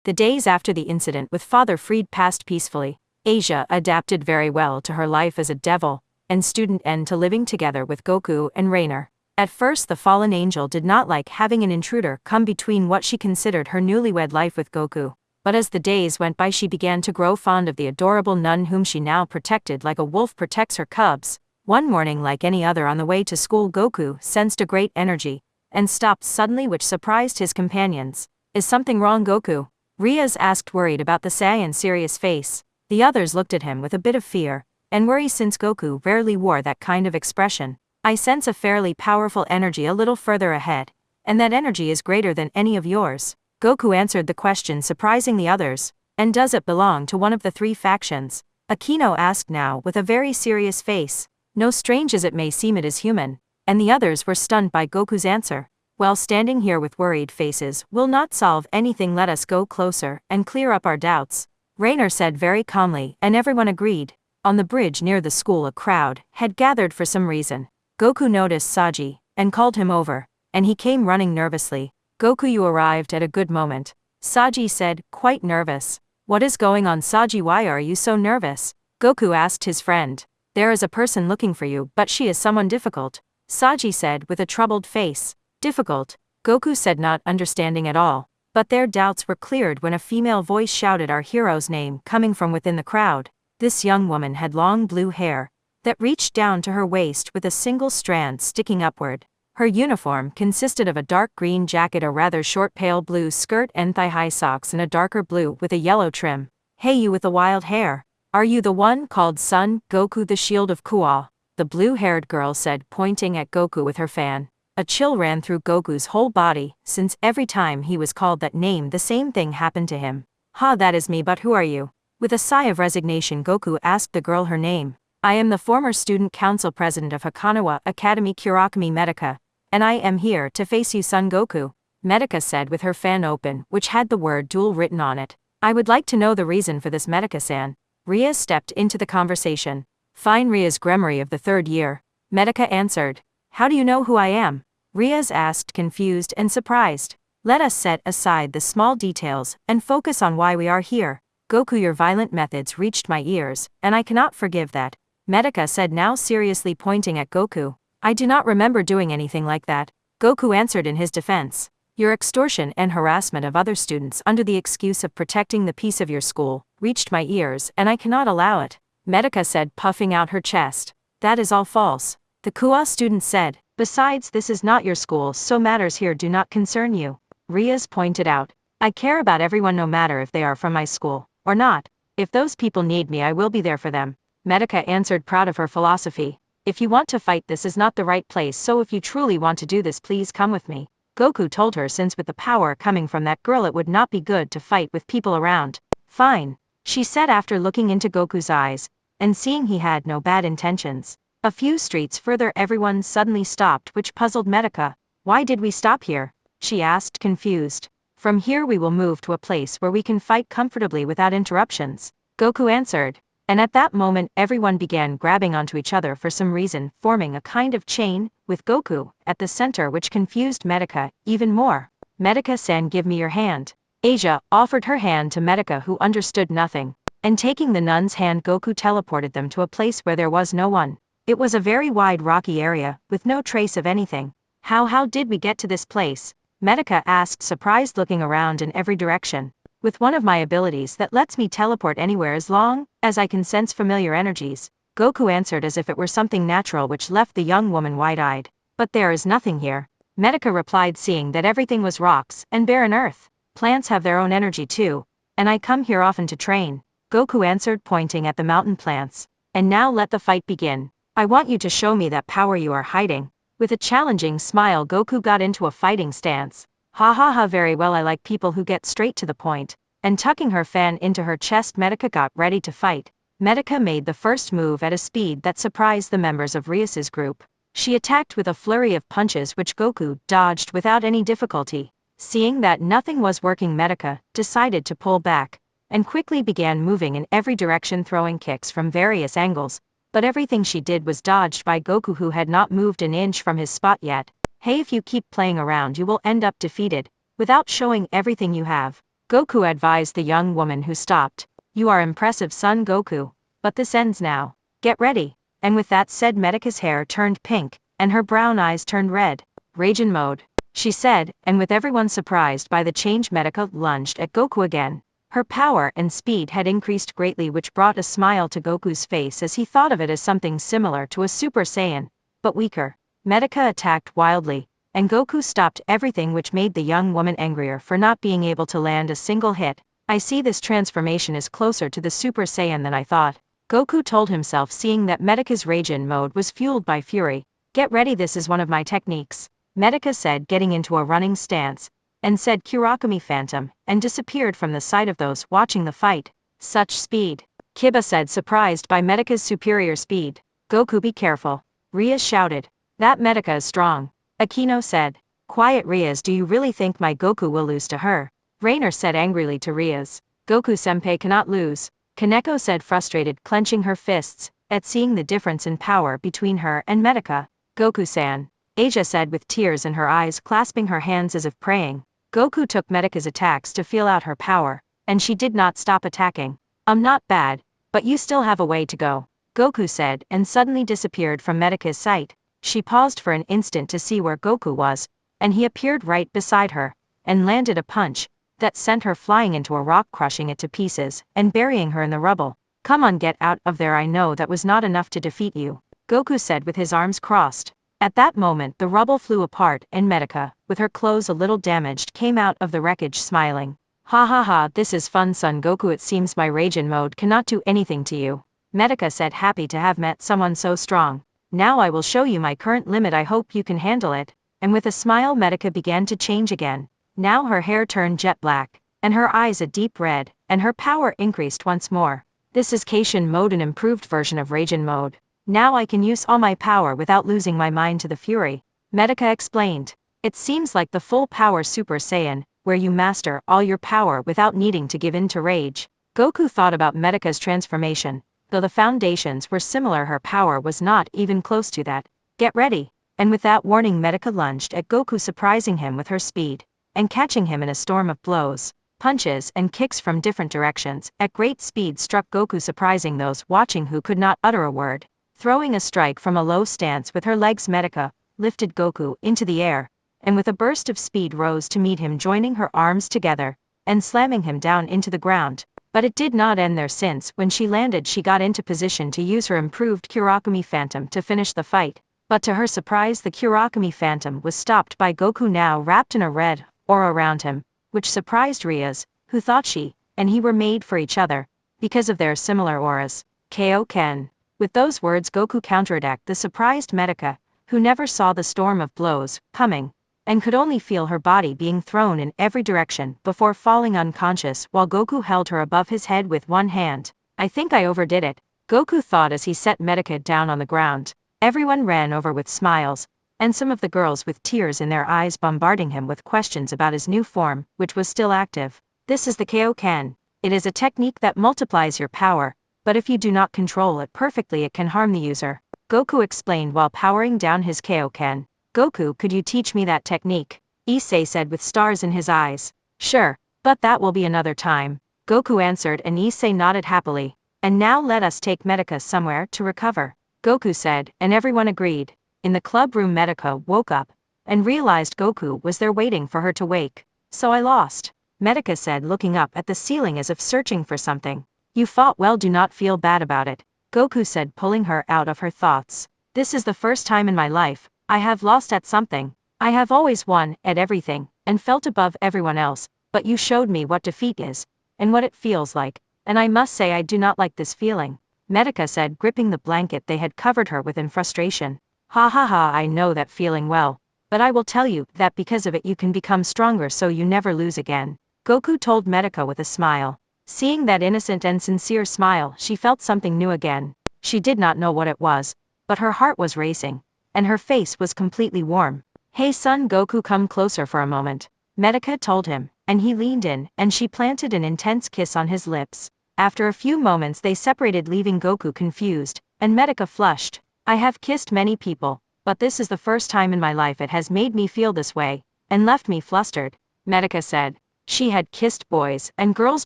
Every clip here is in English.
The days after the incident with Father Freed passed peacefully. Asia adapted very well to her life as a devil and student and to living together with Goku and Rainer. At first the fallen angel did not like having an intruder come between what she considered her newlywed life with Goku. But as the days went by she began to grow fond of the adorable nun whom she now protected like a wolf protects her cubs. One morning, like any other on the way to school, Goku sensed a great energy and stopped suddenly, which surprised his companions. "Is something wrong, Goku?" Riaz asked, worried about the Saiyan's serious face. The others looked at him with a bit of fear and worry since Goku rarely wore that kind of expression. "I sense a fairly powerful energy a little further ahead, and that energy is greater than any of yours." Goku answered the question, surprising the others. "And does it belong to one of the three factions?" Aquino asked now with a very serious face. "No, strange as it may seem, it is human." And the others were stunned by Goku's answer. "While standing here with worried faces will not solve anything, let us go closer and clear up our doubts," Rainer said very calmly, and everyone agreed. On the bridge near the school a crowd had gathered for some reason. Goku noticed Saji and called him over, and he came running nervously. "Goku, you arrived at a good moment," Saji said, quite nervous. "What is going on, Saji? Why are you so nervous?" Goku asked his friend. "There is a person looking for you, but she is someone difficult," Saji said with a troubled face. "Difficult?" Goku said, not understanding at all. But their doubts were cleared when a female voice shouted our hero's name coming from within the crowd. This young woman had long blue hair that reached down to her waist with a single strand sticking upward. Her uniform consisted of a dark green jacket, a rather short pale blue skirt, and thigh-high socks in a darker blue with a yellow trim. "Hey, you with the wild hair. Are you the one called Son Goku, the shield of Kual?" the blue-haired girl said, pointing at Goku with her fan. A chill ran through Goku's whole body, since every time he was called that name the same thing happened to him. "Ha, that is me, but who are you?" With a sigh of resignation Goku asked the girl her name. "I am the former student council president of Hakanawa Academy Kurakami Medica, and I am here to face you, Son Goku," Medica said with her fan open, which had the word duel written on it. "I would like to know the reason for this, Medica-san." Riaz stepped into the conversation. "Fine, Riaz Gremory of the 3rd year," Medica answered. "How do you know who I am?" Riaz asked, confused and surprised. "Let us set aside the small details and focus on why we are here. Goku, your violent methods reached my ears, and I cannot forgive that," Medica said, now seriously pointing at Goku. "I do not remember doing anything like that," Goku answered in his defense. "Your extortion and harassment of other students under the excuse of protecting the peace of your school reached my ears, and I cannot allow it," Medica said, puffing out her chest. "That is all false," the Kua student said. "Besides, this is not your school, so matters here do not concern you," Riaz pointed out. "I care about everyone, no matter if they are from my school or not. If those people need me, I will be there for them," Medica answered, proud of her philosophy. "If you want to fight, this is not the right place, so if you truly want to do this, please come with me," Goku told her, since with the power coming from that girl it would not be good to fight with people around. "Fine," she said after looking into Goku's eyes and seeing he had no bad intentions. A few streets further everyone suddenly stopped, which puzzled Medica. "Why did we stop here?" she asked, confused. "From here we will move to a place where we can fight comfortably without interruptions," Goku answered. And at that moment everyone began grabbing onto each other for some reason, forming a kind of chain, with Goku at the center, which confused Medica even more. "Medica-san, give me your hand." Asia offered her hand to Medica, who understood nothing, and taking the nun's hand Goku teleported them to a place where there was no one. It was a very wide rocky area, with no trace of anything. How did we get to this place?" Medica asked, surprised, looking around in every direction. "With one of my abilities that lets me teleport anywhere as long as I can sense familiar energies," Goku answered as if it were something natural, which left the young woman wide-eyed. "But there is nothing here," Medica replied, seeing that everything was rocks and barren earth. "Plants have their own energy too, and I come here often to train," Goku answered, pointing at the mountain plants. "And now let the fight begin. I want you to show me that power you are hiding." With a challenging smile Goku got into a fighting stance. "Ha ha ha, very well, I like people who get straight to the point." And tucking her fan into her chest, Medica got ready to fight. Medica made the first move at a speed that surprised the members of Rias's group. She attacked with a flurry of punches which Goku dodged without any difficulty. Seeing that nothing was working, Medica decided to pull back and quickly began moving in every direction, throwing kicks from various angles. But everything she did was dodged by Goku, who had not moved an inch from his spot yet. "Hey, if you keep playing around you will end up defeated, without showing everything you have," Goku advised the young woman who stopped. You are impressive, son Goku. But this ends now. Get ready. And with that said, Medica's hair turned pink, and her brown eyes turned red. Rage in mode, she said, and with everyone surprised by the change, Medica lunged at Goku again. Her power and speed had increased greatly, which brought a smile to Goku's face as he thought of it as something similar to a Super Saiyan, but weaker. Medica attacked wildly, and Goku stopped everything, which made the young woman angrier for not being able to land a single hit. I see this transformation is closer to the Super Saiyan than I thought, Goku told himself, seeing that Medica's rage-in mode was fueled by fury. Get ready, this is one of my techniques, Medica said, getting into a running stance, and said Kurakami Phantom, and disappeared from the sight of those watching the fight. Such speed, Kiba said, surprised by Medica's superior speed. Goku, be careful, Rias shouted. That Medica is strong, Aquino said. Quiet, Rias, do you really think my Goku will lose to her? Rainer said angrily to Rias. Goku-senpai cannot lose, Kaneko said, frustrated, clenching her fists at seeing the difference in power between her and Medica. Goku-san, Asia said with tears in her eyes, clasping her hands as if praying. Goku took Medica's attacks to feel out her power, and she did not stop attacking. Not bad, but you still have a way to go, Goku said, and suddenly disappeared from Medica's sight. She paused for an instant to see where Goku was, and he appeared right beside her, and landed a punch that sent her flying into a rock, crushing it to pieces, and burying her in the rubble. Come on, get out of there, I know that was not enough to defeat you, Goku said with his arms crossed. At that moment the rubble flew apart, and Medica, with her clothes a little damaged, came out of the wreckage smiling. Ha ha ha, this is fun, son Goku, it seems my rage-in mode cannot do anything to you, Medica said, happy to have met someone so strong. Now I will show you my current limit, I hope you can handle it. And with a smile, Medica began to change again. Now her hair turned jet black, and her eyes a deep red, and her power increased once more. This is Kaishin mode, an improved version of Rage-in mode. Now I can use all my power without losing my mind to the fury, Medica explained. It seems like the full power Super Saiyan, where you master all your power without needing to give in to rage. Goku thought about Medica's transformation. Though the foundations were similar, her power was not even close to that. Get ready. And with that warning, Medica lunged at Goku, surprising him with her speed, and catching him in a storm of blows, punches, and kicks from different directions. At great speed struck Goku, surprising those watching who could not utter a word. Throwing a strike from a low stance with her legs, Medica lifted Goku into the air, and with a burst of speed rose to meet him, joining her arms together, and slamming him down into the ground. But it did not end there, since when she landed she got into position to use her improved Kurakami Phantom to finish the fight. But to her surprise, the Kurakami Phantom was stopped by Goku, now wrapped in a red aura around him, which surprised Rias, who thought she and he were made for each other because of their similar auras. Kaioken. With those words, Goku counterattacked the surprised Medica, who never saw the storm of blows coming, and could only feel her body being thrown in every direction before falling unconscious, while Goku held her above his head with one hand. I think I overdid it, Goku thought as he set Medica down on the ground. Everyone ran over with smiles, and some of the girls with tears in their eyes, bombarding him with questions about his new form, which was still active. This is the Kaioken. It is a technique that multiplies your power, but if you do not control it perfectly it can harm the user, Goku explained while powering down his Kaioken. Goku, could you teach me that technique? Issei said with stars in his eyes. Sure, but that will be another time, Goku answered, and Issei nodded happily. And now let us take Medica somewhere to recover, Goku said, and everyone agreed. In the club room, Medica woke up and realized Goku was there waiting for her to wake. So I lost, Medica said, looking up at the ceiling as if searching for something. You fought well, do not feel bad about it, Goku said, pulling her out of her thoughts. This is the first time in my life I have lost at something. I have always won at everything, and felt above everyone else, but you showed me what defeat is, and what it feels like, and I must say I do not like this feeling, Medica said, gripping the blanket they had covered her with in frustration. Ha ha ha, I know that feeling well, but I will tell you that because of it you can become stronger, so you never lose again, Goku told Medica with a smile. Seeing that innocent and sincere smile, she felt something new again. She did not know what it was, but her heart was racing, and her face was completely warm. Hey son Goku, come closer for a moment, Medica told him, and he leaned in, and she planted an intense kiss on his lips. After a few moments they separated, leaving Goku confused, and Medica flushed. I have kissed many people, but this is the first time in my life it has made me feel this way, and left me flustered, Medica said. She had kissed boys and girls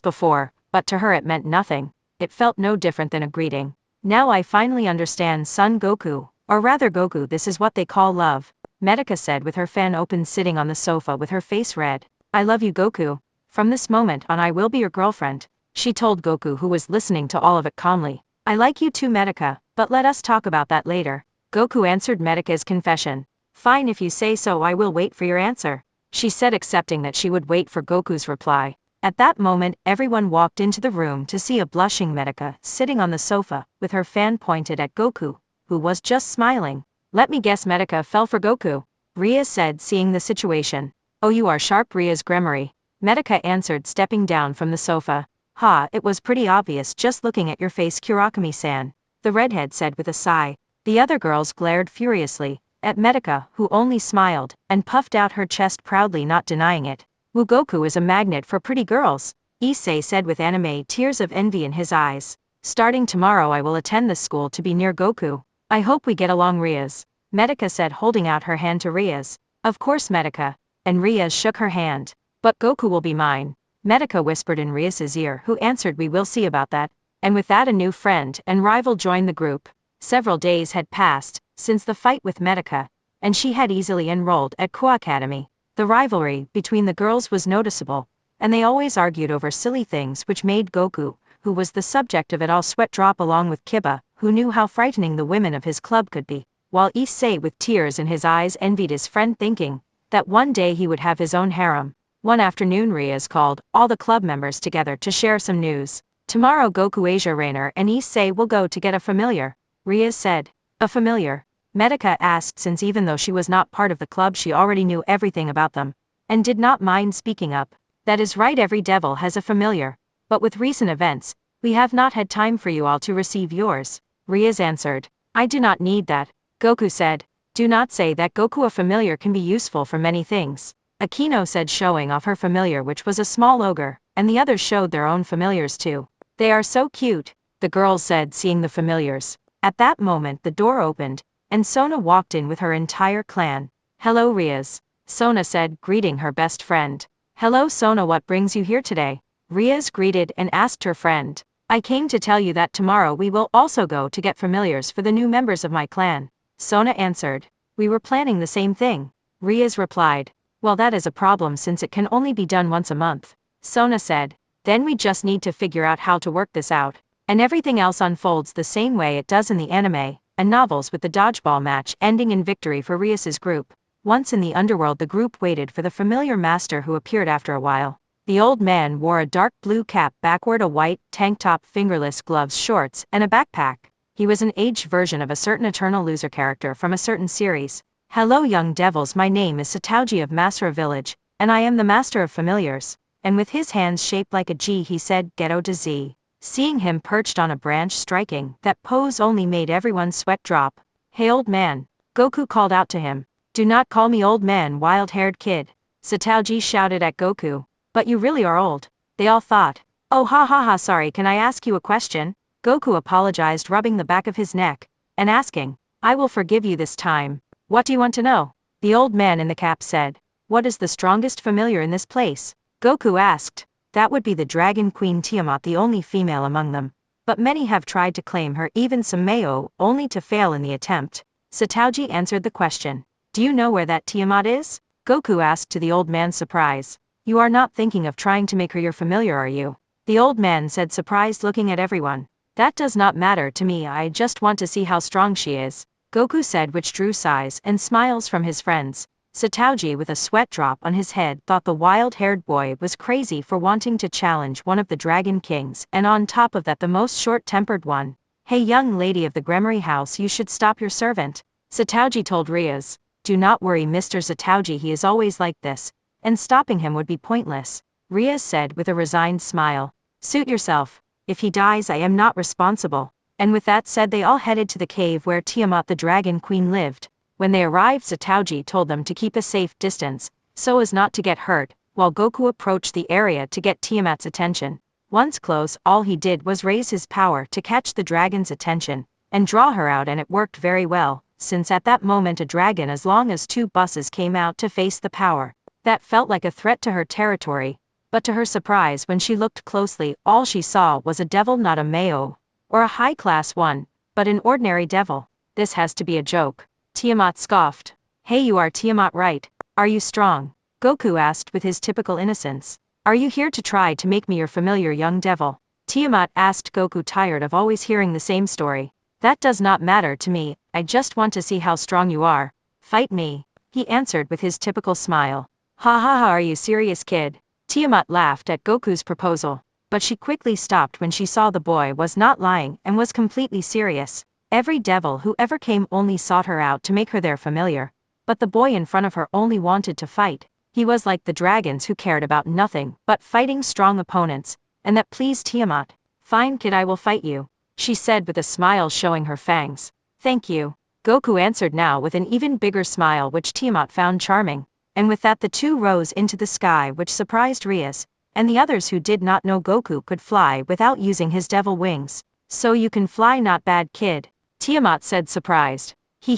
before, but to her it meant nothing. It felt no different than a greeting. Now I finally understand, son Goku. Or rather Goku, this is what they call love. Medica said with her fan open, sitting on the sofa with her face red. I love you, Goku. From this moment on I will be your girlfriend. She told Goku, who was listening to all of it calmly. I like you too, Medica, but let us talk about that later. Goku answered Medica's confession. Fine, if you say so, I will wait for your answer. She said, accepting that she would wait for Goku's reply. At that moment, everyone walked into the room to see a blushing Medica sitting on the sofa, with her fan pointed at Goku, who was just smiling. Let me guess, Medica fell for Goku, Ria said, seeing the situation. Oh, you are sharp, Ria's Gremory. Medica answered, stepping down from the sofa. Ha, it was pretty obvious just looking at your face, Kurakami-san, the redhead said with a sigh. The other girls glared furiously at Medica, who only smiled and puffed out her chest proudly, not denying it. Goku is a magnet for pretty girls, Issei said with anime tears of envy in his eyes. Starting tomorrow I will attend this school to be near Goku. I hope we get along, Rias, Medica said, holding out her hand to Rias. Of course, Medica. And Rias shook her hand. But Goku will be mine, Medica whispered in Rias's ear, who answered, we will see about that. And with that a new friend and rival joined the group. Several days had passed since the fight with Medica, and she had easily enrolled at Ko Academy. The rivalry between the girls was noticeable, and they always argued over silly things, which made Goku, who was the subject of it all, sweat drop, along with Kiba, who knew how frightening the women of his club could be, while Issei with tears in his eyes envied his friend, thinking that one day he would have his own harem. One afternoon Rias called all the club members together to share some news. Tomorrow Goku, Asia, Rainer and Issei will go to get a familiar, Rias said. A familiar? Medica asked, since even though she was not part of the club she already knew everything about them, and did not mind speaking up. That is right, every devil has a familiar. But with recent events, we have not had time for you all to receive yours, Rias answered. I do not need that, Goku said. Do not say that, Goku. A familiar can be useful for many things, Akino said, showing off her familiar, which was a small ogre, and the others showed their own familiars too. They are so cute, the girls said, seeing the familiars. At that moment the door opened, and Sona walked in with her entire clan. Hello, Rias, Sona said, greeting her best friend. Hello, Sona, what brings you here today? Rias greeted and asked her friend. I came to tell you that tomorrow we will also go to get familiars for the new members of my clan, Sona answered. We were planning the same thing, Rias replied. Well, that is a problem since it can only be done once a month, Sona said. Then we just need to figure out how to work this out, and everything else unfolds the same way it does in the anime and novels, with the dodgeball match ending in victory for Rias's group. Once in the underworld, the group waited for the familiar master, who appeared after a while. The old man wore a dark blue cap backward, a white tank top, fingerless gloves, shorts, and a backpack. He was an aged version of a certain eternal loser character from a certain series. Hello, young devils, my name is Satauji of Masura village, and I am the master of familiars. And with his hands shaped like a G he said, Ghetto to Z. Seeing him perched on a branch, striking that pose only made everyone's sweat drop. Hey, old man, Goku called out to him. Do not call me old man, wild-haired kid, Satauji shouted at Goku. But you really are old, they all thought. Oh, ha ha ha, sorry, can I ask you a question? Goku apologized, rubbing the back of his neck and asking. I will forgive you this time. What do you want to know? The old man in the cap said. What is the strongest familiar in this place? Goku asked. That would be the Dragon Queen Tiamat, the only female among them. But many have tried to claim her, even some Mayo, only to fail in the attempt. Satauji answered the question. Do you know where that Tiamat is? Goku asked, to the old man's surprise. You are not thinking of trying to make her your familiar, are you? The old man said, surprised, looking at everyone. That does not matter to me, I just want to see how strong she is, Goku said, which drew sighs and smiles from his friends. Satauji, with a sweat drop on his head, thought the wild-haired boy was crazy for wanting to challenge one of the Dragon Kings, and on top of that the most short-tempered one. Hey, young lady of the Gremory house, you should stop your servant, Satauji told Rias. Do not worry, Mr. Satauji, he is always like this, and stopping him would be pointless, Rias said with a resigned smile. Suit yourself. If he dies I am not responsible. And with that said they all headed to the cave where Tiamat the Dragon Queen lived. When they arrived, Satauji told them to keep a safe distance, so as not to get hurt, while Goku approached the area to get Tiamat's attention. Once close, all he did was raise his power to catch the dragon's attention, and draw her out, and it worked very well, since at that moment a dragon as long as two buses came out to face the power. That felt like a threat to her territory, but to her surprise when she looked closely all she saw was a devil, not a Mao, or a high-class one, but an ordinary devil. This has to be a joke. Tiamat scoffed. Hey, you are Tiamat, right? Are you strong? Goku asked with his typical innocence. Are you here to try to make me your familiar, young devil? Tiamat asked Goku, tired of always hearing the same story. That does not matter to me, I just want to see how strong you are. Fight me, he answered with his typical smile. Ha ha ha, are you serious, kid? Tiamat laughed at Goku's proposal, but she quickly stopped when she saw the boy was not lying and was completely serious. Every devil who ever came only sought her out to make her their familiar, but the boy in front of her only wanted to fight. He was like the dragons who cared about nothing but fighting strong opponents, and that pleased Tiamat. Fine, kid, I will fight you, she said with a smile showing her fangs. Thank you, Goku answered now with an even bigger smile which Tiamat found charming, and with that the two rose into the sky, which surprised Rias and the others who did not know Goku could fly without using his devil wings. So you can fly, not bad, kid, Tiamat said, surprised. He,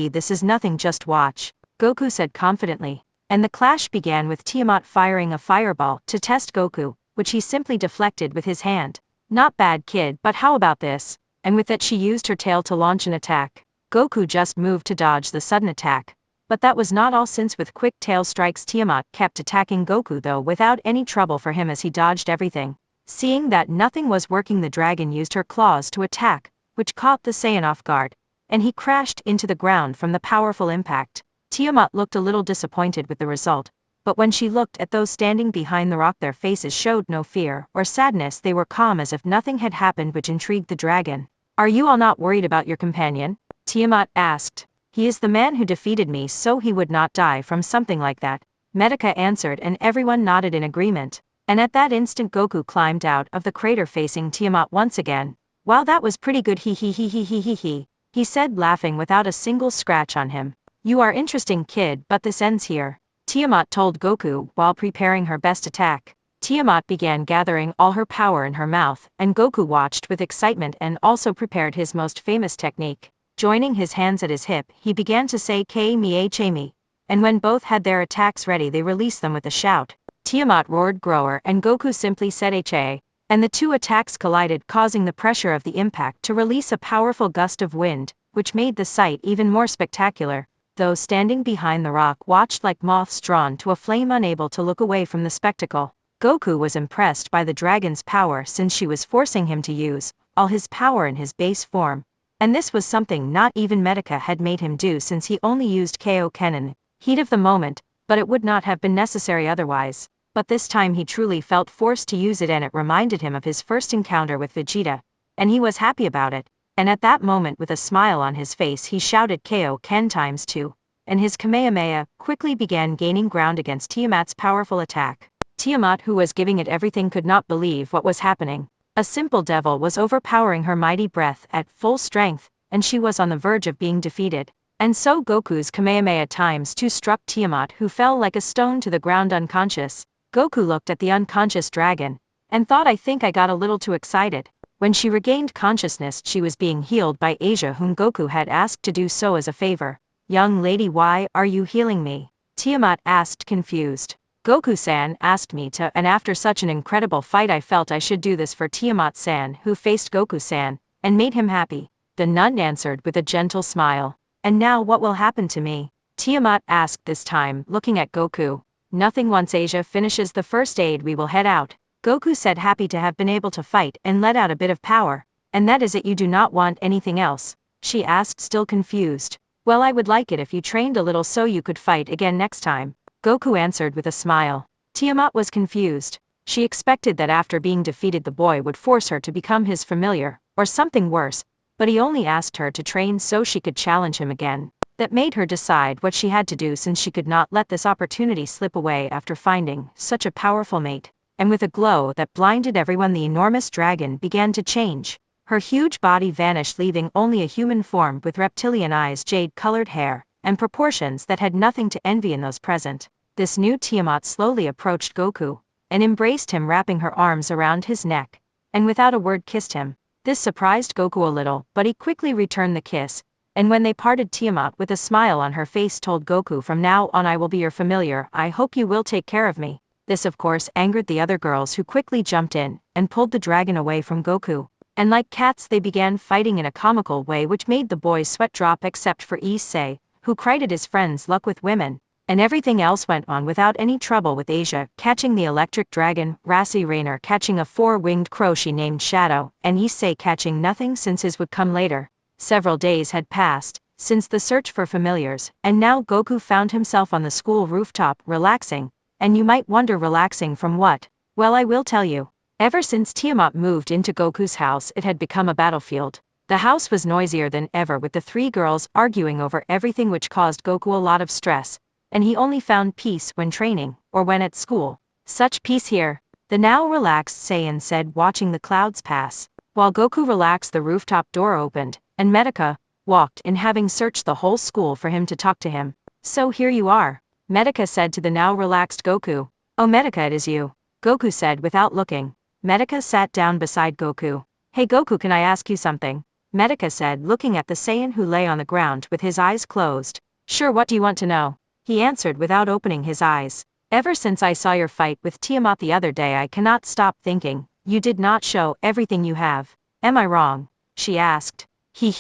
this is nothing, just watch, Goku said confidently, and the clash began with Tiamat firing a fireball to test Goku, which he simply deflected with his hand. Not bad, kid, but how about this? And with that she used her tail to launch an attack. Goku just moved to dodge the sudden attack. But that was not all, since with quick tail strikes Tiamat kept attacking Goku, though without any trouble for him as he dodged everything. Seeing that nothing was working, the dragon used her claws to attack, which caught the Saiyan off guard, and he crashed into the ground from the powerful impact. Tiamat looked a little disappointed with the result, but when she looked at those standing behind the rock, their faces showed no fear or sadness, they were calm as if nothing had happened, which intrigued the dragon. Are you all not worried about your companion? Tiamat asked. He is the man who defeated me, so he would not die from something like that, Medica answered, and everyone nodded in agreement. And at that instant Goku climbed out of the crater facing Tiamat once again. Wow, that was pretty good, he said, laughing without a single scratch on him. You are interesting, kid, but this ends here, Tiamat told Goku while preparing her best attack. Tiamat began gathering all her power in her mouth, and Goku watched with excitement and also prepared his most famous technique. Joining his hands at his hip, he began to say K-me, and when both had their attacks ready they released them with a shout. Tiamat roared grower and Goku simply said HA, and the two attacks collided, causing the pressure of the impact to release a powerful gust of wind, which made the sight even more spectacular. Those standing behind the rock watched like moths drawn to a flame, unable to look away from the spectacle. Goku was impressed by the dragon's power, since she was forcing him to use all his power in his base form. And this was something not even Medica had made him do, since he only used Kaioken in heat of the moment, but it would not have been necessary otherwise. But this time he truly felt forced to use it, and it reminded him of his first encounter with Vegeta, and he was happy about it. And at that moment, with a smile on his face, he shouted Kaioken times 2, and his Kamehameha quickly began gaining ground against Tiamat's powerful attack. Tiamat, who was giving it everything, could not believe what was happening. A simple devil was overpowering her mighty breath at full strength, and she was on the verge of being defeated. And so Goku's Kamehameha times 2 struck Tiamat, who fell like a stone to the ground unconscious. Goku looked at the unconscious dragon, and thought, I think I got a little too excited. When she regained consciousness, she was being healed by Asia, whom Goku had asked to do so as a favor. Young lady, why are you healing me? Tiamat asked, confused. Goku-san asked me to, and after such an incredible fight I felt I should do this for Tiamat-san, who faced Goku-san, and made him happy. The nun answered with a gentle smile. And now what will happen to me? Tiamat asked this time, looking at Goku. Nothing. Once Asia finishes the first aid we will head out, Goku said, happy to have been able to fight and let out a bit of power. And that is it, you do not want anything else? She asked, still confused. Well, I would like it if you trained a little so you could fight again next time, Goku answered with a smile. Tiamat was confused. She expected that after being defeated the boy would force her to become his familiar, or something worse, but he only asked her to train so she could challenge him again. That made her decide what she had to do, since she could not let this opportunity slip away after finding such a powerful mate. And with a glow that blinded everyone, the enormous dragon began to change. Her huge body vanished, leaving only a human form with reptilian eyes, jade-colored hair, and proportions that had nothing to envy in those present. This new Tiamat slowly approached Goku, and embraced him, wrapping her arms around his neck, and without a word kissed him. This surprised Goku a little, but he quickly returned the kiss, and when they parted, Tiamat with a smile on her face told Goku, from now on I will be your familiar, I hope you will take care of me. This of course angered the other girls, who quickly jumped in and pulled the dragon away from Goku. And like cats they began fighting in a comical way, which made the boys sweat drop, except for Issei, who cried at his friend's luck with women. And everything else went on without any trouble, with Asia catching the electric dragon, Rassi Rainer catching a four-winged crow she named Shadow, and Issei catching nothing since his would come later. Several days had passed since the search for familiars, and now Goku found himself on the school rooftop, relaxing. And you might wonder, relaxing from what? Well, I will tell you. Ever since Tiamat moved into Goku's house, it had become a battlefield. The house was noisier than ever, with the three girls arguing over everything, which caused Goku a lot of stress. And he only found peace when training, or when at school. Such peace here, the now relaxed Saiyan said, watching the clouds pass. While Goku relaxed, the rooftop door opened, and Medica walked in, having searched the whole school for him to talk to him. So here you are, Medica said to the now relaxed Goku. Oh Medica, it is you, Goku said without looking. Medica sat down beside Goku. Hey Goku, can I ask you something? Medica said, looking at the Saiyan who lay on the ground with his eyes closed. Sure, what do you want to know? He answered without opening his eyes. Ever since I saw your fight with Tiamat the other day, I cannot stop thinking, you did not show everything you have. Am I wrong? She asked. He,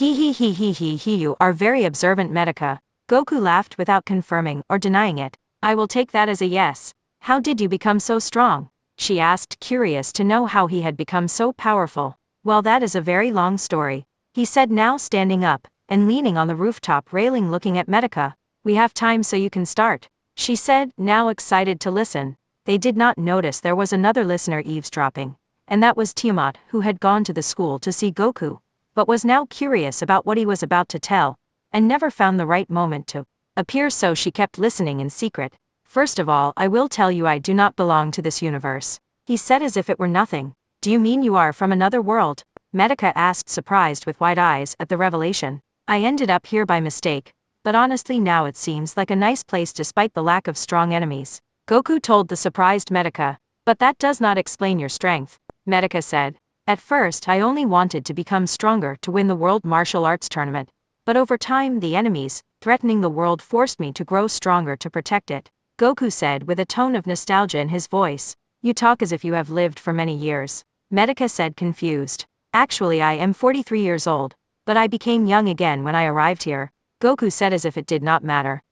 you are very observant, Medica. Goku laughed without confirming or denying it. I will take that as a yes. How did you become so strong? She asked, curious to know how he had become so powerful. Well, that is a very long story, he said, now standing up and leaning on the rooftop railing, looking at Medica. We have time, so you can start, she said, now excited to listen. They did not notice there was another listener eavesdropping, and that was Tiamat, who had gone to the school to see Goku, but was now curious about what he was about to tell, and never found the right moment to appear, so she kept listening in secret. First of all, I will tell you I do not belong to this universe, he said as if it were nothing. Do you mean you are from another world? Medica asked, surprised with wide eyes at the revelation. I ended up here by mistake, but honestly now it seems like a nice place despite the lack of strong enemies, Goku told the surprised Medica. But that does not explain your strength, Medica said. At first I only wanted to become stronger to win the World Martial Arts Tournament, but over time the enemies threatening the world forced me to grow stronger to protect it, Goku said with a tone of nostalgia in his voice. You talk as if you have lived for many years, Medica said, confused. Actually I am 43 years old, but I became young again when I arrived here, Goku said as if it did not matter.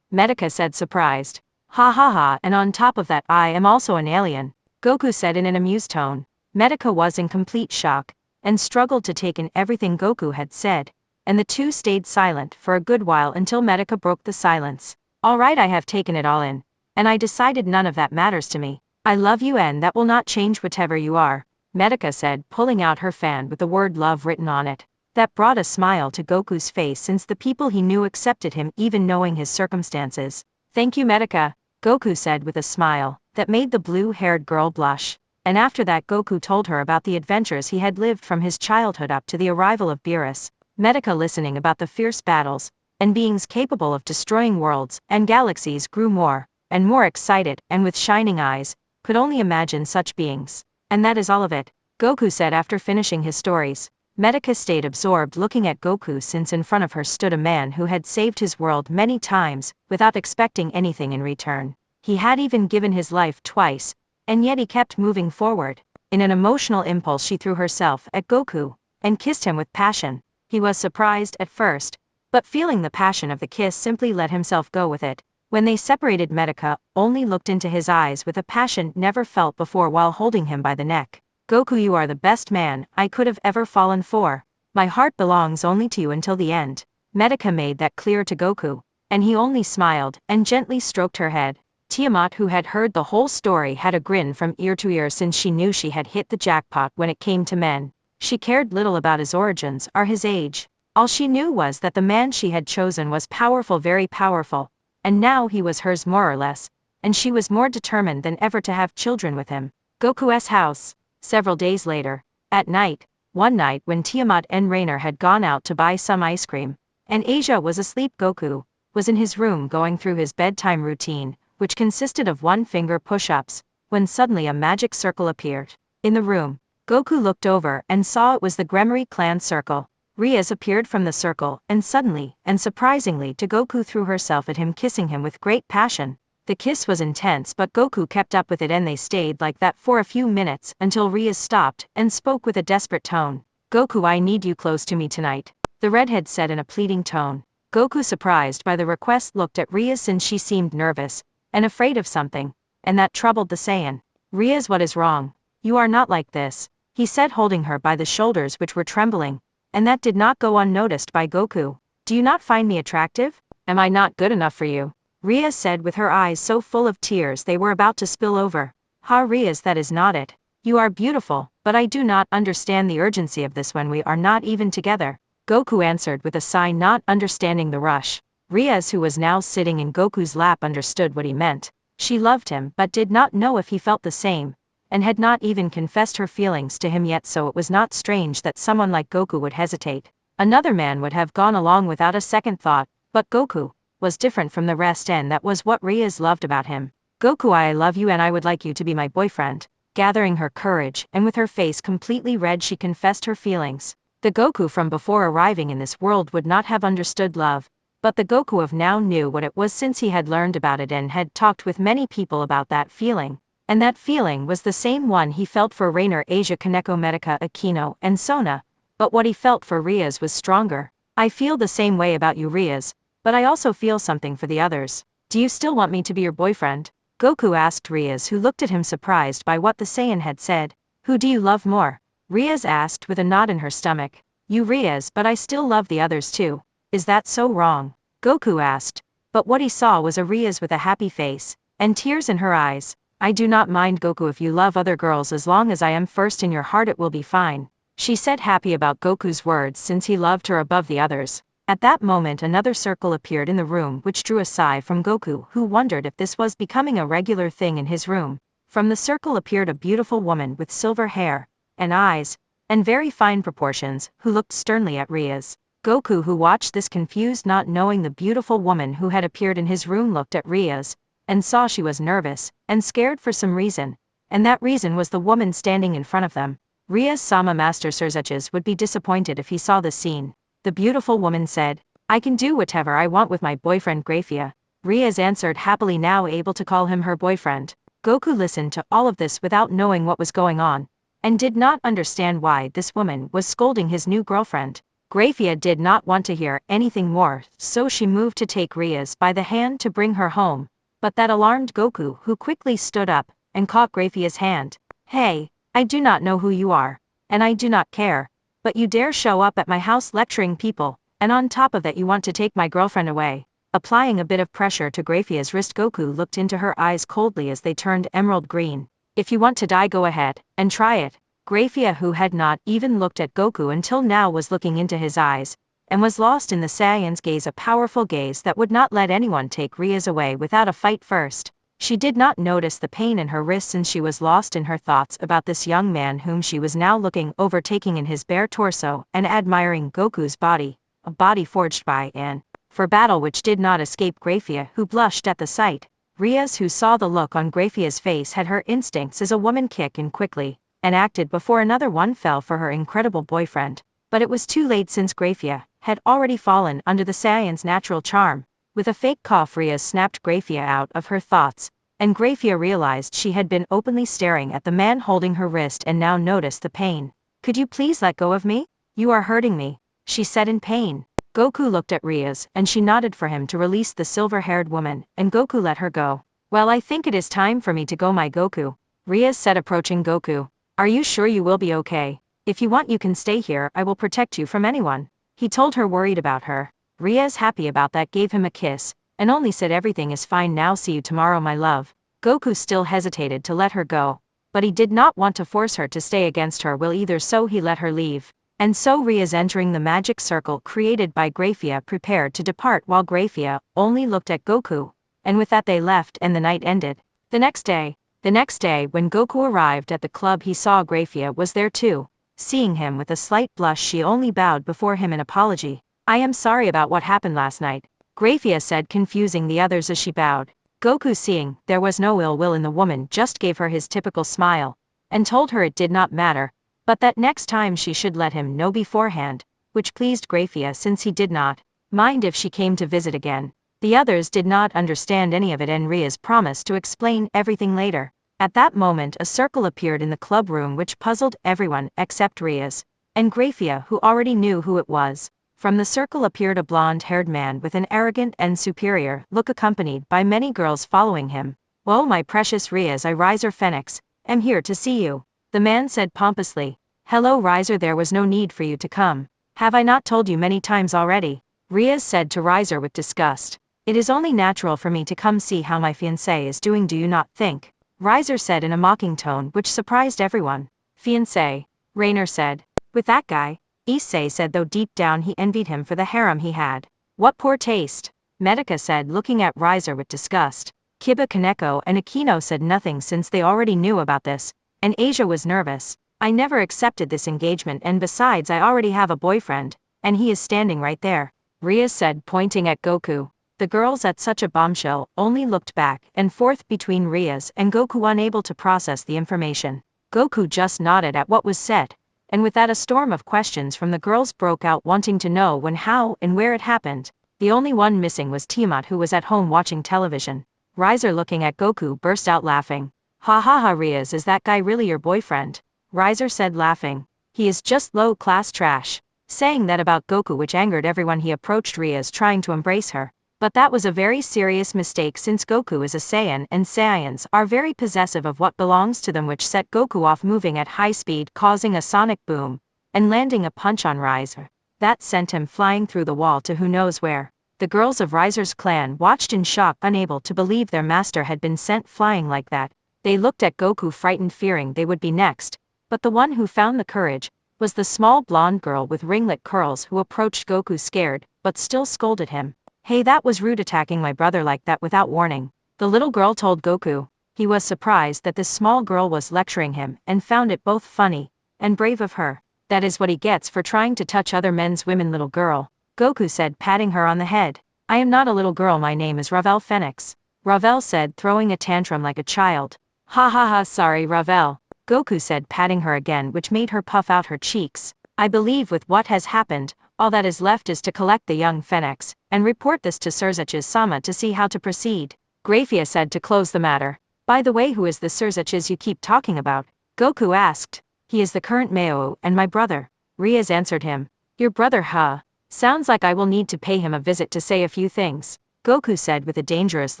Medica said, surprised. Ha ha ha, and on top of that I am also an alien, Goku said in an amused tone. Medica was in complete shock, and struggled to take in everything Goku had said, and the two stayed silent for a good while until Medica broke the silence. Alright, I have taken it all in, and I decided none of that matters to me. I love you and that will not change whatever you are, Medica said, pulling out her fan with the word love written on it. That brought a smile to Goku's face, since the people he knew accepted him even knowing his circumstances. Thank you, Medica, Goku said with a smile that made the blue-haired girl blush. And after that Goku told her about the adventures he had lived from his childhood up to the arrival of Beerus. Medica, listening about the fierce battles and beings capable of destroying worlds and galaxies, grew more and more excited, and with shining eyes, could only imagine such beings. And that is all of it, Goku said after finishing his stories. Medica stayed absorbed looking at Goku, since in front of her stood a man who had saved his world many times without expecting anything in return. He had even given his life twice, and yet he kept moving forward. In an emotional impulse she threw herself at Goku and kissed him with passion. He was surprised at first, but feeling the passion of the kiss simply let himself go with it. When they separated, Medica only looked into his eyes with a passion never felt before while holding him by the neck. Goku, you are the best man I could have ever fallen for. My heart belongs only to you until the end. Medica made that clear to Goku, and he only smiled and gently stroked her head. Tiamat, who had heard the whole story, had a grin from ear to ear, since she knew she had hit the jackpot when it came to men. She cared little about his origins or his age. All she knew was that the man she had chosen was powerful, very powerful, and now he was hers more or less, and she was more determined than ever to have children with him. Goku's house. Several days later, at night, one night when Tiamat and Rainer had gone out to buy some ice cream, and Asia was asleep, Goku was in his room going through his bedtime routine, which consisted of one-finger push-ups, when suddenly a magic circle appeared in the room. Goku looked over and saw it was the Gremory clan circle. Riaz appeared from the circle, and suddenly, and surprisingly to Goku, threw herself at him, kissing him with great passion. The kiss was intense, but Goku kept up with it and they stayed like that for a few minutes until Rias stopped and spoke with a desperate tone. Goku, I need you close to me tonight, the redhead said in a pleading tone. Goku, surprised by the request, looked at Rias and she seemed nervous and afraid of something, and that troubled the Saiyan. Rias, what is wrong? You are not like this, he said, holding her by the shoulders which were trembling, and that did not go unnoticed by Goku. Do you not find me attractive? Am I not good enough for you? Rias said with her eyes so full of tears they were about to spill over. Ha, Rias, that is not it. You are beautiful, but I do not understand the urgency of this when we are not even together, Goku answered with a sigh, not understanding the rush. Rias, who was now sitting in Goku's lap, understood what he meant. She loved him but did not know if he felt the same, and had not even confessed her feelings to him yet, so it was not strange that someone like Goku would hesitate. Another man would have gone along without a second thought, but Goku was different from the rest, and that was what Rias loved about him. Goku, I love you and I would like you to be my boyfriend. Gathering her courage and with her face completely red, she confessed her feelings. The Goku from before arriving in this world would not have understood love, but the Goku of now knew what it was, since he had learned about it and had talked with many people about that feeling. And that feeling was the same one he felt for Rainer, Asia, Kaneko, Medica, Aquino, and Sona. But what he felt for Rias was stronger. I feel the same way about you, Rias, but I also feel something for the others. Do you still want me to be your boyfriend? Goku asked Rias, who looked at him surprised by what the Saiyan had said. Who do you love more? Rias asked with a knot in her stomach. You, Rias, but I still love the others too. Is that so wrong? Goku asked. But what he saw was a Rias with a happy face and tears in her eyes. I do not mind, Goku, if you love other girls, as long as I am first in your heart it will be fine, she said, happy about Goku's words since he loved her above the others. At that moment another circle appeared in the room, which drew a sigh from Goku, who wondered if this was becoming a regular thing in his room. From the circle appeared a beautiful woman with silver hair and eyes and very fine proportions, who looked sternly at Rias. Goku, who watched this confused, not knowing the beautiful woman who had appeared in his room, looked at Rias and saw she was nervous and scared for some reason, and that reason was the woman standing in front of them. Rias Sama Master Surzuches would be disappointed if he saw this scene. The beautiful woman said, I can do whatever I want with my boyfriend Grafia. Rias answered happily, now able to call him her boyfriend. Goku listened to all of this without knowing what was going on, and did not understand why this woman was scolding his new girlfriend. Grafia did not want to hear anything more, so she moved to take Rias by the hand to bring her home. But that alarmed Goku, who quickly stood up and caught Grafia's hand. Hey, I do not know who you are, and I do not care, but you dare show up at my house lecturing people, and on top of that you want to take my girlfriend away. Applying a bit of pressure to Grafia's wrist, Goku looked into her eyes coldly as they turned emerald green. If you want to die, go ahead and try it. Grafia, who had not even looked at Goku until now, was looking into his eyes and was lost in the Saiyan's gaze, a powerful gaze that would not let anyone take Rias away without a fight first. She did not notice the pain in her wrist since she was lost in her thoughts about this young man whom she was now looking over, taking in his bare torso and admiring Goku's body, a body forged by and for battle, which did not escape Grafia, who blushed at the sight. Rias, who saw the look on Grafia's face, had her instincts as a woman kick in quickly, and acted before another one fell for her incredible boyfriend. But it was too late, since Grafia had already fallen under the Saiyan's natural charm. With a fake cough, Rias snapped Grafia out of her thoughts, and Grafia realized she had been openly staring at the man holding her wrist and now noticed the pain. Could you please let go of me? You are hurting me, she said in pain. Goku looked at Rias and she nodded for him to release the silver-haired woman, and Goku let her go. Well, I think it is time for me to go, my Goku, Rias said, approaching Goku. Are you sure you will be okay? If you want, you can stay here, I will protect you from anyone, he told her, worried about her. Rias, happy about that, gave him a kiss, and only said, everything is fine now, see you tomorrow, my love. Goku still hesitated to let her go, but he did not want to force her to stay against her will either, so he let her leave. And so Rias, entering the magic circle created by Grafia, prepared to depart, while Grafia only looked at Goku, and with that they left and the night ended. The next day, when Goku arrived at the club, he saw Grafia was there too. Seeing him with a slight blush, she only bowed before him in apology. I am sorry about what happened last night, Grafia said, confusing the others as she bowed. Goku, seeing there was no ill will in the woman, just gave her his typical smile, and told her it did not matter, but that next time she should let him know beforehand, which pleased Grafia since he did not mind if she came to visit again. The others did not understand any of it, and Rias promised to explain everything later. At that moment a circle appeared in the club room which puzzled everyone except Rias and Grafia, who already knew who it was. From the circle appeared a blonde-haired man with an arrogant and superior look, accompanied by many girls following him. "Oh, my precious Rias, I, Riser Phoenix, am here to see you," the man said pompously. "Hello Riser, there was no need for you to come. Have I not told you many times already?" Rias said to Riser with disgust. "It is only natural for me to come see how my fiancé is doing, do you not think?" Riser said in a mocking tone which surprised everyone. "Fiancé?" Rainer said. "With that guy?" Issei said, though deep down he envied him for the harem he had. "What poor taste," Medica said, looking at Riser with disgust. Kiba, Kaneko and Akino said nothing since they already knew about this, and Asia was nervous. "I never accepted this engagement, and besides I already have a boyfriend, and he is standing right there," Rias said, pointing at Goku. The girls at such a bombshell only looked back and forth between Rias and Goku, unable to process the information. Goku just nodded at what was said, and with that a storm of questions from the girls broke out, wanting to know when, how, and where it happened. The only one missing was Tiamat, who was at home watching television. Riser, looking at Goku, burst out laughing. "Ha ha ha, Rias, is that guy really your boyfriend?" Riser said, laughing. "He is just low-class trash." Saying that about Goku, which angered everyone, he approached Rias, trying to embrace her. But that was a very serious mistake, since Goku is a Saiyan and Saiyans are very possessive of what belongs to them, which set Goku off, moving at high speed, causing a sonic boom, and landing a punch on Riser. That sent him flying through the wall to who knows where. The girls of Riser's clan watched in shock, unable to believe their master had been sent flying like that. They looked at Goku frightened, fearing they would be next. But the one who found the courage was the small blonde girl with ringlet curls, who approached Goku scared, but still scolded him. "Hey, that was rude, attacking my brother like that without warning," the little girl told Goku. He was surprised that this small girl was lecturing him, and found it both funny and brave of her. "That is what he gets for trying to touch other men's women, little girl," Goku said, patting her on the head. "I am not a little girl, my name is Ravel Phoenix," Ravel said, throwing a tantrum like a child. "Ha ha ha, sorry Ravel," Goku said, patting her again, which made her puff out her cheeks. "I believe with what has happened, all that is left is to collect the young Phoenix, and report this to Surzaches-sama to see how to proceed," Grafia said to close the matter. "By the way, who is the Surzaches you keep talking about?" Goku asked. "He is the current Meo and my brother," Rias answered him. "Your brother, huh? Sounds like I will need to pay him a visit to say a few things," Goku said with a dangerous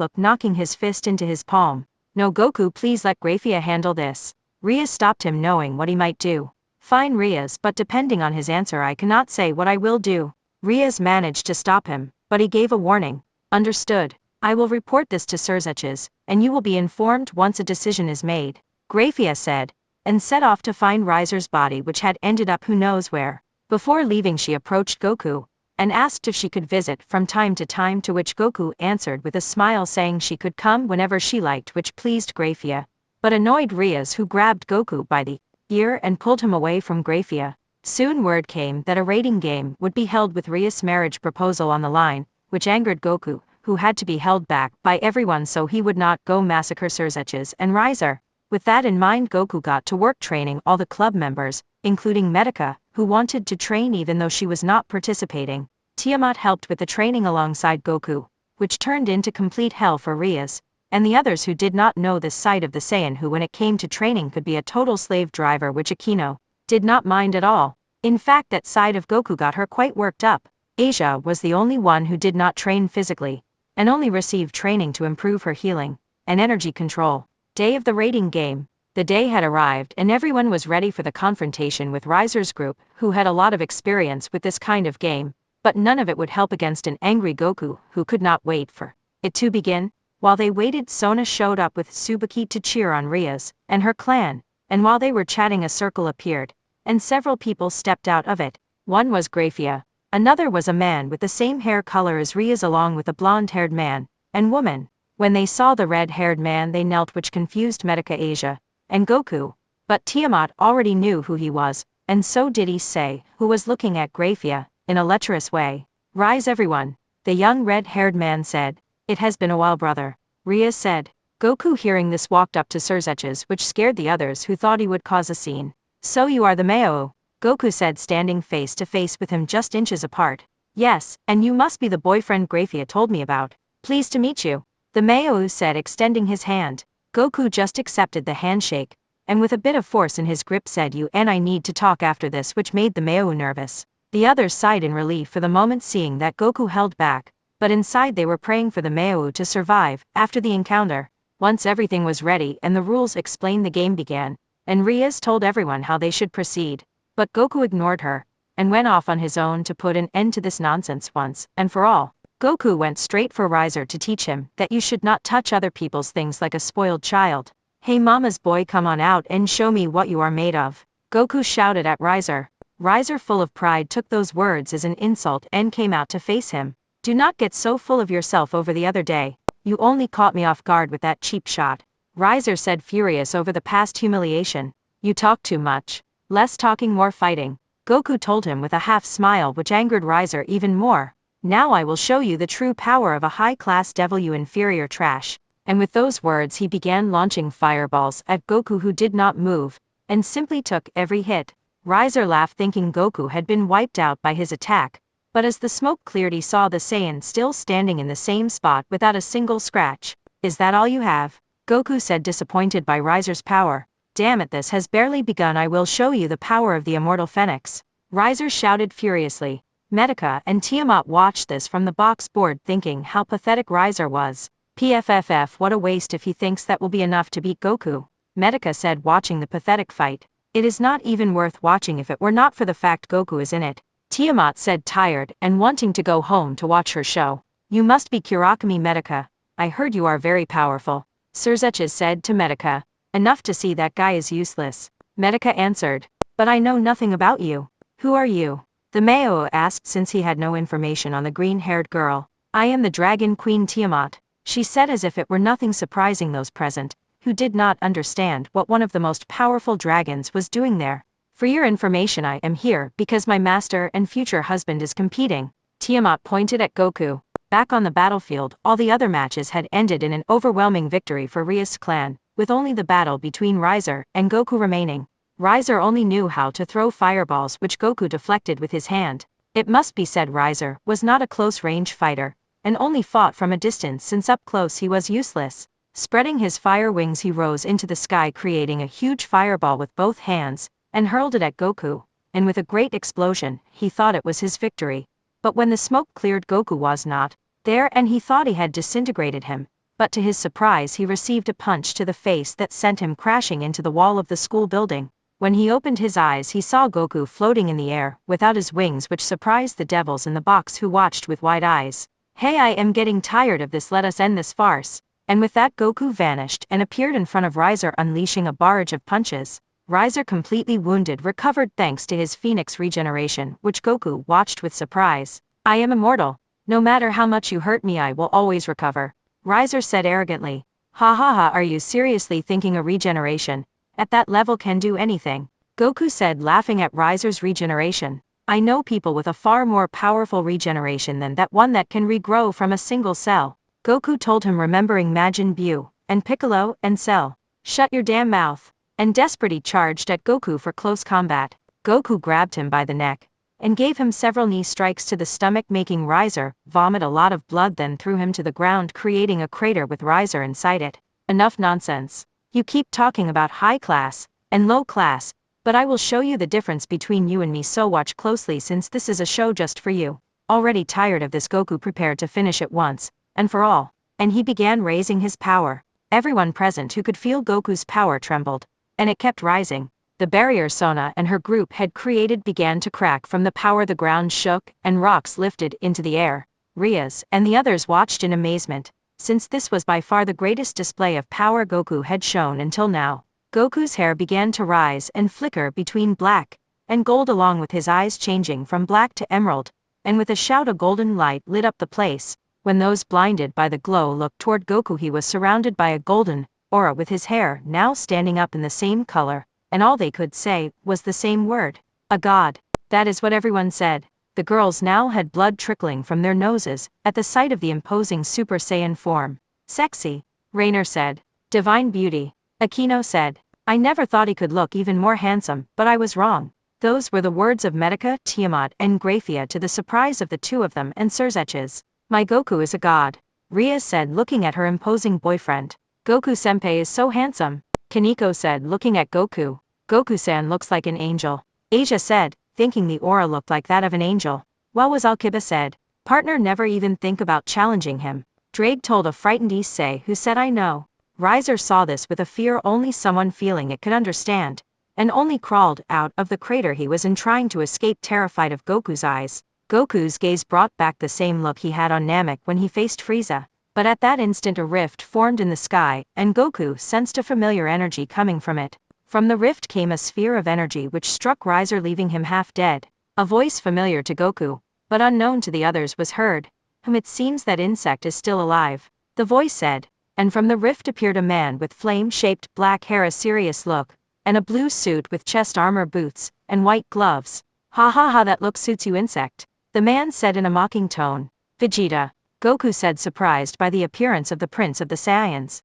look, knocking his fist into his palm. "No Goku, please let Grafia handle this." Rias stopped him, knowing what he might do. "Fine Rias, but depending on his answer I cannot say what I will do." Rias managed to stop him, but he gave a warning. "Understood. I will report this to Surzaches, and you will be informed once a decision is made," Grafia said, and set off to find Riser's body, which had ended up who knows where. Before leaving she approached Goku, and asked if she could visit from time to time, to which Goku answered with a smile, saying she could come whenever she liked, which pleased Grafia, but annoyed Rias, who grabbed Goku by the ear and pulled him away from Grafia. Soon word came that a rating game would be held with Rias' marriage proposal on the line, which angered Goku, who had to be held back by everyone so he would not go massacre Surzaches and Riser. With that in mind, Goku got to work training all the club members, including Medica, who wanted to train even though she was not participating. Tiamat helped with the training alongside Goku, which turned into complete hell for Rias and the others, who did not know this side of the Saiyan, who when it came to training could be a total slave driver, which Akino did not mind at all. In fact, that side of Goku got her quite worked up. Asia was the only one who did not train physically, and only received training to improve her healing and energy control. Day of the rating game. The day had arrived and everyone was ready for the confrontation with Riser's group, who had a lot of experience with this kind of game, but none of it would help against an angry Goku, who could not wait for it to begin. While they waited, Sona showed up with Tsubaki to cheer on Rias and her clan, and while they were chatting a circle appeared, and several people stepped out of it. One was Grafia, another was a man with the same hair color as Rias, along with a blonde-haired man and woman. When they saw the red-haired man they knelt, which confused Medica, Asia, and Goku, but Tiamat already knew who he was, and so did Issei, who was looking at Grafia in a lecherous way. "Rise everyone," the young red-haired man said. "It has been a while, brother," Rias said. Goku, hearing this, walked up to Surzaches, which scared the others, who thought he would cause a scene. "So you are the Meo," Goku said, standing face to face with him just inches apart. "Yes, and you must be the boyfriend Grafia told me about," Pleased to meet you, the Maou said, extending his hand. Goku just accepted the handshake, and with a bit of force in his grip said, "You and I need to talk after this," which made the Maou nervous. The others sighed in relief for the moment, seeing that Goku held back, but inside they were praying for the Maou to survive. After the encounter, once everything was ready and the rules explained, the game began, and Riaz told everyone how they should proceed. But Goku ignored her, and went off on his own to put an end to this nonsense once and for all. Goku went straight for Rizer to teach him that you should not touch other people's things like a spoiled child. "Hey mama's boy, come on out and show me what you are made of," Goku shouted at Rizer. Rizer, full of pride, took those words as an insult and came out to face him. "Do not get so full of yourself over the other day. You only caught me off guard with that cheap shot," Rizer said, furious over the past humiliation. "You talk too much. Less talking, more fighting," Goku told him with a half smile, which angered Rizer even more. "Now I will show you the true power of a high-class devil, you inferior trash." And with those words he began launching fireballs at Goku, who did not move, and simply took every hit. Rizer laughed, thinking Goku had been wiped out by his attack, but as the smoke cleared he saw the Saiyan still standing in the same spot without a single scratch. "Is that all you have?" Goku said, disappointed by Rizer's power. "Damn it, this has barely begun. I will show you the power of the immortal Phoenix," Rizer shouted furiously. Medica and Tiamat watched this from the box board, thinking how pathetic Rizer was. "PFFF, what a waste if he thinks that will be enough to beat Goku," Medica said, watching the pathetic fight. "It is not even worth watching if it were not for the fact Goku is in it," Tiamat said, tired and wanting to go home to watch her show. "You must be Kurakami, Medica. I heard you are very powerful," Surzeches said to Medica. "Enough to see that guy is useless," Medica answered. "But I know nothing about you. Who are you?" the Mayo asked, since he had no information on the green-haired girl. "I am the Dragon Queen Tiamat," she said, as if it were nothing surprising those present, who did not understand what one of the most powerful dragons was doing there. "For your information, I am here because my master and future husband is competing." Tiamat pointed at Goku. Back on the battlefield, all the other matches had ended in an overwhelming victory for Rias clan, with only the battle between Rizer and Goku remaining. Rizer only knew how to throw fireballs, which Goku deflected with his hand. It must be said Rizer was not a close-range fighter, and only fought from a distance, since up close he was useless. Spreading his fire wings, he rose into the sky, creating a huge fireball with both hands, and hurled it at Goku, and with a great explosion, he thought it was his victory. But when the smoke cleared, Goku was not there, and he thought he had disintegrated him, but to his surprise he received a punch to the face that sent him crashing into the wall of the school building. When he opened his eyes, he saw Goku floating in the air, without his wings, which surprised the devils in the box, who watched with wide eyes. "Hey, I am getting tired of this, let us end this farce." And with that, Goku vanished and appeared in front of Rizer, unleashing a barrage of punches. Rizer, completely wounded, recovered thanks to his Phoenix regeneration, which Goku watched with surprise. "I am immortal. No matter how much you hurt me, I will always recover," Rizer said arrogantly. "Ha ha ha, are you seriously thinking a regeneration at that level can do anything?" Goku said, laughing at Rizer's regeneration. "I know people with a far more powerful regeneration than that one that can regrow from a single cell," Goku told him, remembering Majin Buu, and Piccolo, and Cell. "Shut your damn mouth." And Desperate charged at Goku for close combat. Goku grabbed him by the neck, and gave him several knee strikes to the stomach, making Rizer vomit a lot of blood, then threw him to the ground, creating a crater with Rizer inside it. "Enough nonsense. You keep talking about high class and low class, but I will show you the difference between you and me, so watch closely, since this is a show just for you." Already tired of this, Goku prepared to finish it once and for all, and he began raising his power. Everyone present who could feel Goku's power trembled, and it kept rising. The barrier Sona and her group had created began to crack from the power. The ground shook, and rocks lifted into the air. Riaz and the others watched in amazement, since this was by far the greatest display of power Goku had shown until now. Goku's hair began to rise and flicker between black and gold, along with his eyes changing from black to emerald, and with a shout a golden light lit up the place. When those blinded by the glow looked toward Goku, he was surrounded by a golden aura, with his hair now standing up in the same color, and all they could say was the same word: "A god." That is what everyone said. The girls now had blood trickling from their noses at the sight of the imposing Super Saiyan form. "Sexy," Rainer said. "Divine beauty," Aquino said. "I never thought he could look even more handsome, but I was wrong." Those were the words of Medica, Tiamat, and Graphia, to the surprise of the two of them and Surzeches. "My Goku is a god," Ria said looking at her imposing boyfriend. Goku-senpai is so handsome. Kaneko said looking at Goku. Goku-san looks like an angel. Asia said, thinking the aura looked like that of an angel. Well, was Alkiba said. Partner never even think about challenging him. Drake told a frightened Issei who said I know. Riser saw this with a fear only someone feeling it could understand, and only crawled out of the crater he was in trying to escape, terrified of Goku's eyes. Goku's gaze brought back the same look he had on Namek when he faced Frieza. But at that instant a rift formed in the sky, and Goku sensed a familiar energy coming from it. From the rift came a sphere of energy which struck Riser, leaving him half dead. A voice familiar to Goku, but unknown to the others, was heard. It seems that insect is still alive. The voice said. And from the rift appeared a man with flame-shaped black hair, a serious look, and a blue suit with chest armor, boots, and white gloves. Ha ha ha, that look suits you, insect. The man said in a mocking tone. Vegeta. Goku said, surprised by the appearance of the Prince of the Saiyans.